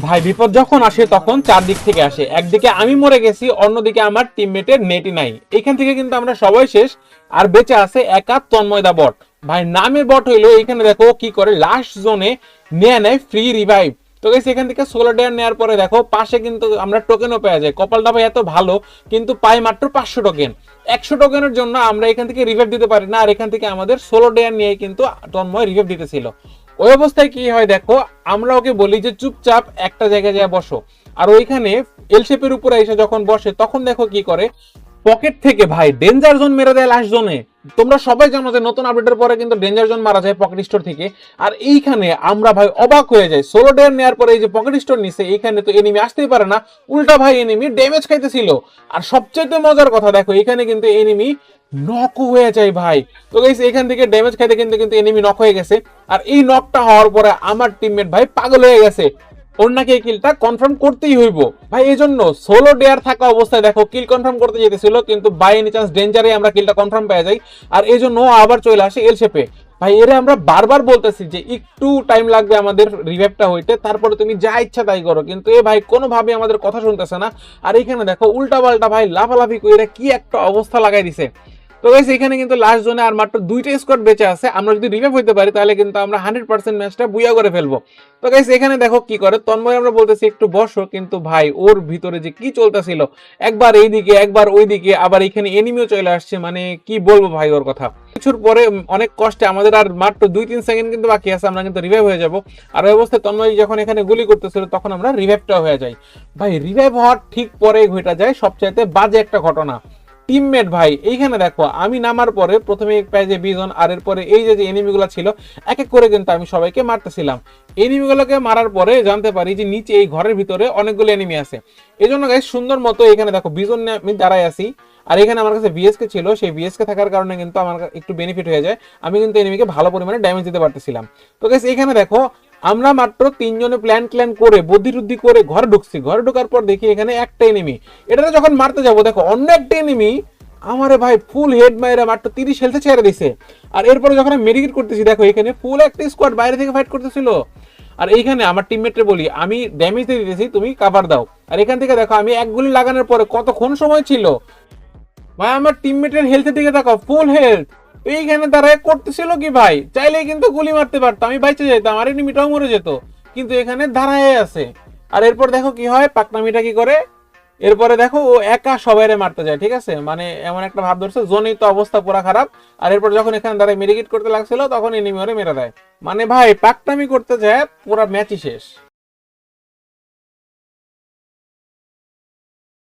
ভাই বিপদ যখন আসে তখন চারদিক থেকে আসে, একদিকে আমি মরে গেছি, অন্যদিকে আমার টিমমেটের নেটই নাই। এখান থেকে কিন্তু আমরা সবাই শেষ, আর বেঁচে আছে একা তন্ময়দা বট। ভাই নামে বট হইলো, এখানে দেখো কি করে লাস্ট জোনে নিয়ে নেয় ফ্রি রিভাইভ। তো গাইস এখান থেকে সোলো ডেয়ার নেওয়ার পরে দেখো পাশে কিন্তু আমরা টোকেনও পেয়ে যাই। কপালটা ভাই এত ভালো, কিন্তু পাই মাত্র 500 টোকেন। 100 টোকেনের জন্য আমরা এখান থেকে রিভাইভ দিতে পারি না, আর এখান থেকে আমাদের সোলো ডেয়ার নিয়ে কিন্তু তন্ময় রিভাইভ দিতেছিল। ওই অবস্থায় কি হয় দেখো, আমরা ওকে বলি যে চুপচাপ একটা জায়গায় যায় বসো, আর ওইখানে এল শেপের উপরে এসে যখন বসে তখন দেখো কি করে, পকেট থেকে ভাই ডেঞ্জার জোন মেরে দেয় লাস্ট জোনে। তোমরা সবাই জানো যে নতুন আপডেটের পরে কিন্তু ডেঞ্জার জোন মারা যায় পকেট স্টোর থেকে। আর এইখানে আমরা ভাই অবাক হয়ে যাই, সোলো ডেয়ার নেওয়ার পরে এই যে পকেট স্টোর নিছে, এইখানে তো এনিমি আসতেই পারে না, উল্টা ভাই এনিমি ড্যামেজ খাইতেছিল। আর সবচেয়ে মজার কথা দেখো, এখানে কিন্তু এনিমি নক হয়ে যায় ভাই। তো গাইস এখান থেকে ড্যামেজ খাইতে কিন্তু কিন্তু এনিমি নক হয়ে গেছে। আর এই নকটা হওয়ার পরে আমার টিমমেট ভাই পাগল হয়ে গেছে, ওর নাকি এই কিলটা কনফার্ম করতেই হইব ভাই। এই জন্য সোলো ডেয়ার থাকা অবস্থায় দেখো কিল কনফার্ম করতে যেতেছিল, কিন্তু বাই এনি চান্স ডেঞ্জারে আমরা কিলটা কনফার্ম পেয়ে যাই। আর এই জন্য আবার চলে আসে এল শেপে। ভাই এরা আমরা বারবার বলতেছি যে একটু টাইম লাগবে আমাদের রিভাইভটা হইতে, তারপরে তুমি যা ইচ্ছা তাই করো, কিন্তু এ ভাই কোনোভাবে আমাদের কথা শুনতেছে না। আর এখানে দেখো উল্টা পাল্টা ভাই লাফালাফি করে কি একটা অবস্থা লাগাই দিছে। তো গাইস এখানে কিন্তু লাস্ট জোনে আর মাত্র দুইটা স্কোয়াড বেঁচে আছে, আমরা যদি রিভাইভ হইতে পারি তাহলে কিন্তু আমরা 100% ম্যাচটা বুইয়া করে ফেলবো। তো গাইস এখানে দেখো কি করে তন্ময়, আমরা বলতেছি একটু বসো, কিন্তু ভাই ওর ভিতরে যে কি চলতেছিল, একবার এইদিকে একবার ওইদিকে, আবার এখানে এনিমিও চলে আসছে, মানে কি বলবো ভাই ওর কথা। কিছুর পরে অনেক কষ্টে আমাদের আর মাত্র 2-3 সেকেন্ড কিন্তু বাকি আছে, আমরা কিন্তু রিভাইভ হয়ে যাব। আর ওই অবস্থায় তন্ময় যখন এখানে গুলি করতেছিল তখন আমরা রিভাইভটা হয়ে যাই। ভাই রিভাইভ হওয়ার ঠিক পরে ঘটা যায় সবচাইতে বাজে একটা ঘটনা। টিমমেট ভাই এইখানে দেখো আমি নামার পরে প্রথমে পাই যে বিজন, আর এরপরে এই যে এনিমিগুলো ছিল এক এক করে কিন্তু আমি সবাইকে মারতেছিলাম। এনিমিগুলোকে মারার পরে জানতে পারি যে নিচে এই ঘরের ভিতরে অনেকগুলো এনিমি আছে। এই জন্য গাইস সুন্দর মতো এখানে দেখো বিজন আমি দাঁড়াই আছি, আর এখানে আমার কাছে ভিএসকে ছিল, সেই ভিএসকে থাকার কারণে কিন্তু আমার একটু বেনিফিট হয়ে যায়, আমি কিন্তু এনিমিকে ভালো পরিমাণে ড্যামেজ দিতে পারতেছিলাম। তো গাইস এখানে দেখো আমরা মাত্র তিনজনে প্ল্যান করে বুদ্ধি টুদ্ধি করে ঘরে ঢুকছি। ঘরে ঢোকার পর দেখি এখানে একটা এনিমি, এটাতে যখন মারতে যাবো দেখো অন্য একটা এনিমি আমারে ভাই ফুল হেড মাইরা মাত্র 30 হেলথে ছেড়ে দিছে। আর এরপরে যখন আমি মেডিকেট করতেছি দেখো এখানে ফুল একটা স্কোয়াড বাইরে থেকে ফাইট করতেছিল। আর এইখানে আমার টিমমেটরে বলি আমি ড্যামেজ দিয়ে দিতেছি, তুমি কভার দাও। আর এখান থেকে দেখো আমি এক গুলি লাগানোর পরে কতক্ষণ সময় ছিল ভাই, আমার টিমমেটের হেলথের দিকে দেখো ফুল হেলথ। এইখানে তারা করতেছিল কি ভাই, চাইলেই কিন্তু গুলি মারতে পারতাম, আমি বাইচে যেতাম আর এনিমিটাও মরে যেত, কিন্তু এখানে দাঁড়ায় আছে। আর এরপর দেখো কি হয়, পাকনামিটা কি করে, এরপরে দেখো ও একা সবাইরে মারতে যায়। ঠিক আছে, মানে এমন একটা ভাব ধরছে, জোনেই তো অবস্থা পুরা খারাপ। আর এরপর যখন এখানে দাঁড়ায় মেডিকেট করতে লাগছিল তখন এনিমি ওরে মেরে দেয়। মানে ভাই পাকনামি করতে যায় পুরা ম্যাচই শেষ।